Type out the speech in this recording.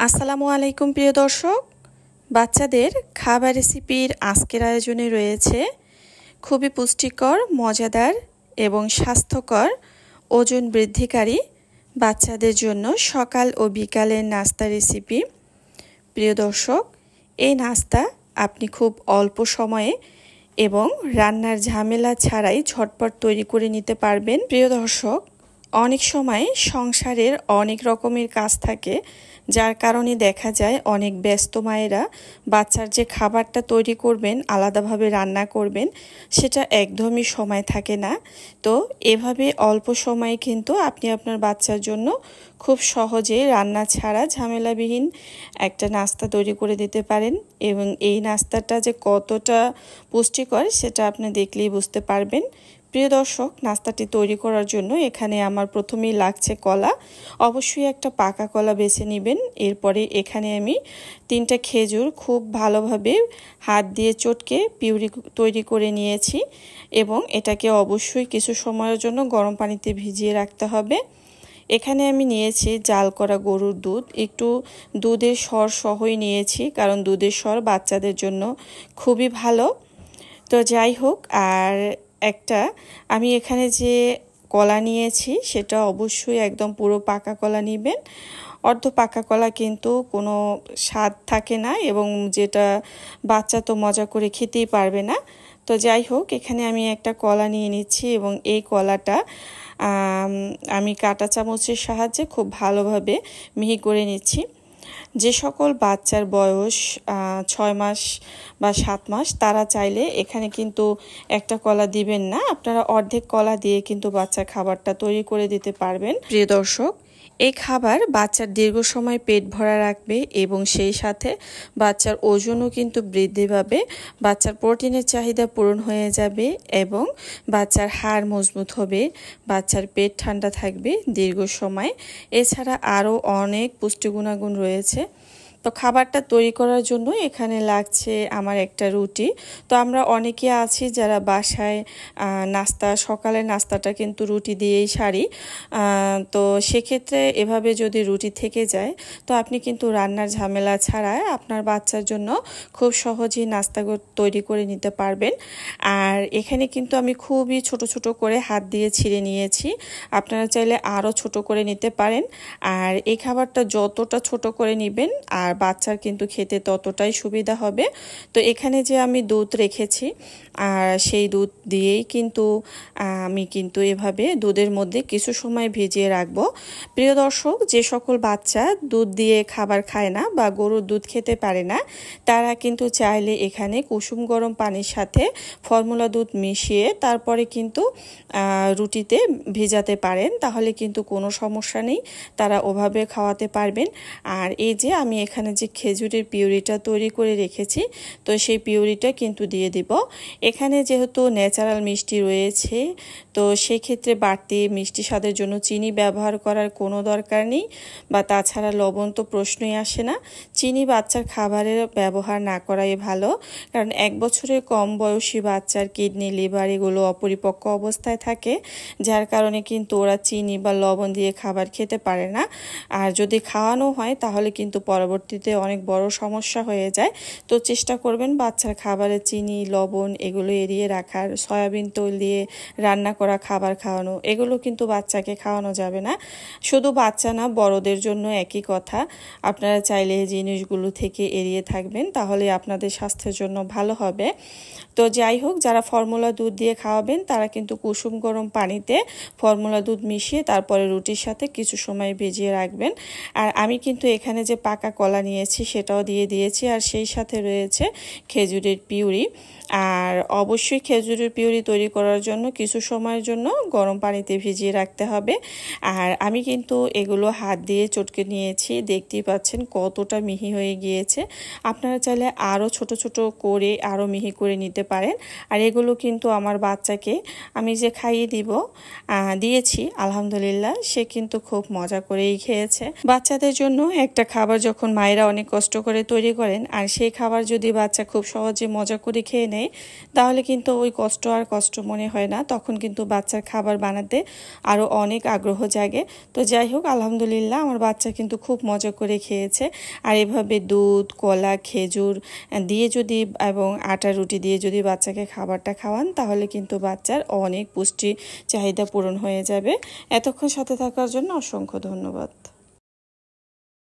আসসালামু আলাইকুম প্রিয় দর্শক, বাচ্চাদের খাবার রেসিপির আজকের আয়োজনে রয়েছে খুবই পুষ্টিকর, মজাদার এবং স্বাস্থ্যকর ওজন বৃদ্ধিকারী বাচ্চাদের জন্য সকাল ও বিকালের নাস্তা রেসিপি। প্রিয় দর্শক, এই নাস্তা আপনি খুব অল্প সময়ে এবং রান্নার ঝামেলা ছাড়াই ঝটপট তৈরি করে নিতে পারবেন। প্রিয় দর্শক, অনেক সময় সংসারের অনেক রকমের কাজ থাকে, যার কারণে দেখা যায় অনেক ব্যস্ত মায়েরা বাচ্চার যে খাবারটা তৈরি করবেন, আলাদাভাবে রান্না করবেন, সেটা একদমই সময় থাকে না। তো এভাবে অল্প সময়ে কিন্তু আপনি আপনার বাচ্চার জন্য খুব সহজে রান্না ছাড়া ঝামেলাবিহীন একটা নাস্তা তৈরি করে দিতে পারেন, এবং এই নাস্তাটা যে কতটা পুষ্টিকর সেটা আপনি দেখলেই বুঝতে পারবেন। প্রিয় দর্শক, নাস্তাটি তৈরি করার জন্য এখানে আমার প্রথমেই লাগছে কলা। অবশ্যই একটা পাকা কলা বেছে নেবেন। এরপরে এখানে আমি 3টা খেজুর খুব ভালোভাবে হাত দিয়ে চটকে পিউরি তৈরি করে নিয়েছি, এবং এটাকে অবশ্যই কিছু সময়ের জন্য গরম পানিতে ভিজিয়ে রাখতে হবে। এখানে আমি নিয়েছি জাল করা গরুর দুধ, একটু দুধের স্বর সহই নিয়েছি, কারণ দুধের স্বর বাচ্চাদের জন্য খুবই ভালো। তো যাই হোক, আর একটা আমি এখানে যে কলা নিয়েছি সেটা অবশ্যই একদম পুরো পাকা কলা নেবেন। অর্ধ পাকা কলা কিন্তু কোনো স্বাদ থাকে না, এবং যেটা বাচ্চা তো মজা করে খেতেই পারবে না। তো যাই হোক, এখানে আমি একটা কলা নিয়ে নিচ্ছি, এবং এই কলাটা আমি কাঁটা চামচের সাহায্যে খুব ভালোভাবে মিহি করে নিচ্ছি। যে সকল বাচ্চার বয়স 6 মাস বা 7 মাস, তারা চাইলে এখানে কিন্তু একটা কলা দিবেন না, আপনারা অর্ধেক কলা দিয়ে কিন্তু বাচ্চার খাবারটা তৈরি করে দিতে পারবেন। প্রিয় দর্শক, এই খাবার বাচ্চার দীর্ঘ সময় পেট ভরা রাখবে, এবং সেই সাথে বাচ্চার ওজনও কিন্তু বৃদ্ধি পাবে, বাচ্চার প্রোটিনের চাহিদা পূরণ হয়ে যাবে, এবং বাচ্চার হাড় মজবুত হবে, বাচ্চার পেট ঠান্ডা থাকবে দীর্ঘ সময়। এছাড়া আরও অনেক পুষ্টি গুণাগুণ রয়েছে। তো খাবারটা তৈরি করার জন্য এখানে লাগছে আমার একটা রুটি। তো আমরা অনেকে আছি যারা বাসায় সকালের নাস্তাটা কিন্তু রুটি দিয়েই সারি। তো সেক্ষেত্রে এভাবে যদি রুটি থেকে যায়, তো আপনি কিন্তু রান্নার ঝামেলা ছাড়া আপনার বাচ্চার জন্য খুব সহজেই নাস্তা তৈরি করে নিতে পারবেন। আর এখানে কিন্তু আমি খুবই ছোট ছোট করে হাত দিয়ে ছিঁড়ে নিয়েছি, আপনারা চাইলে আরও ছোট করে নিতে পারেন। আর এই খাবারটা যতটা ছোট করে নেবেন আর বাচ্চার কিন্তু খেতে ততটাই সুবিধা হবে। তো এখানে যে আমি দুধ রেখেছি, আর সেই দুধ দিয়েই কিন্তু আমি কিন্তু এভাবে দুধের মধ্যে কিছু সময় ভিজিয়ে রাখবো। প্রিয় দর্শক, যে সকল বাচ্চা দুধ দিয়ে খাবার খায় না বা গরুর দুধ খেতে পারে না, তারা কিন্তু চাইলে এখানে কুসুম গরম পানির সাথে ফর্মুলা দুধ মিশিয়ে তারপরে কিন্তু রুটিতে ভেজাতে পারেন, তাহলে কিন্তু কোনো সমস্যা নেই, তারা ওভাবে খাওয়াতে পারবেন। আর এই যে আমি এখানে যে খেজুরের পিউরিটা তৈরি করে রেখেছি, তো সেই পিউরিটা কিন্তু দিয়ে দিব। এখানে যেহেতু ন্যাচারাল মিষ্টি রয়েছে, তো সেক্ষেত্রে বাড়তি মিষ্টি স্বাদের জন্য চিনি ব্যবহার করার কোনো দরকার নেই, বা তাছাড়া লবণ তো প্রশ্নই আসে না। চিনি বাচ্চার খাবারের ব্যবহার না করাই ভালো, কারণ 1 বছরের কম বয়সী বাচ্চার কিডনি, লিভার এগুলো অপরিপক্ক অবস্থায় থাকে, যার কারণে কিন্তু ওরা চিনি বা লবণ দিয়ে খাবার খেতে পারে না। আর যদি খাওয়ানো হয় তাহলে কিন্তু পরবর্তীতে অনেক বড় সমস্যা হয়ে যায়। তো চেষ্টা করবেন বাচ্চার খাবারে চিনি, লবণ এগুলো এড়িয়ে রাখার। সয়াবিন তেল দিয়ে রান্না করা খাবার খাওয়ানো, এগুলো কিন্তু বাচ্চাকে খাওয়ানো যাবে না। শুধু বাচ্চা না, বড়দের জন্য একই কথা। আপনারা চাইলে এই জিনিসগুলো থেকে এড়িয়ে থাকবেন, তাহলে আপনাদের স্বাস্থ্যের জন্য ভালো হবে। তো যাই হোক, যারা ফর্মুলা দুধ দিয়ে খাওয়াবেন তারা কিন্তু কুসুম গরম পানিতে ফর্মুলা দুধ মিশিয়ে তারপরে রুটির সাথে কিছু সময় ভিজিয়ে রাখবেন। আর আমি কিন্তু এখানে যে পাকা কলা নিয়েছি সেটাও দিয়ে দিয়েছি, আর সেই সাথে রয়েছে খেজুরের পিউরি। আর অবশ্যই খেজুরের পিউরি তৈরি করার জন্য কিছু সময়ের জন্য গরম পানিতে ভিজিয়ে রাখতে হবে। আর আমি কিন্তু এগুলো হাত দিয়ে চটকে নিয়েছি, দেখতেই পাচ্ছেন কতটা মিহি হয়ে গিয়েছে। আপনারা চাইলে আরও ছোট ছোট করে আরও মিহি করে নিতে পারেন। আর এগুলো কিন্তু আমার বাচ্চাকে আমি যে খাইয়ে দিয়েছি, আলহামদুলিল্লাহ সে কিন্তু খুব মজা করেই খেয়েছে। বাচ্চাদের জন্য একটা খাবার যখন মায়েরা অনেক কষ্ট করে তৈরি করেন, আর সেই খাবার যদি বাচ্চা খুব সহজে মজা করে খেয়ে নেয়, নেয় তাহলে কিন্তু ওই কষ্ট আর কষ্ট মনে হয় না, তখন কিন্তু বাচ্চার খাবার বানাতে আরও অনেক আগ্রহ জাগে। তো যাই হোক, আলহামদুলিল্লাহ আমার বাচ্চা কিন্তু খুব মজা করে খেয়েছে। আর এভাবে দুধ, কলা, খেজুর দিয়ে যদি এবং আটা রুটি দিয়ে যদি বাচ্চাকে খাবারটা খাওয়ান তাহলে কিন্তু বাচ্চার অনেক পুষ্টি চাহিদা পূরণ হয়ে যাবে। এতক্ষণ সাথে থাকার জন্য অসংখ্য ধন্যবাদ।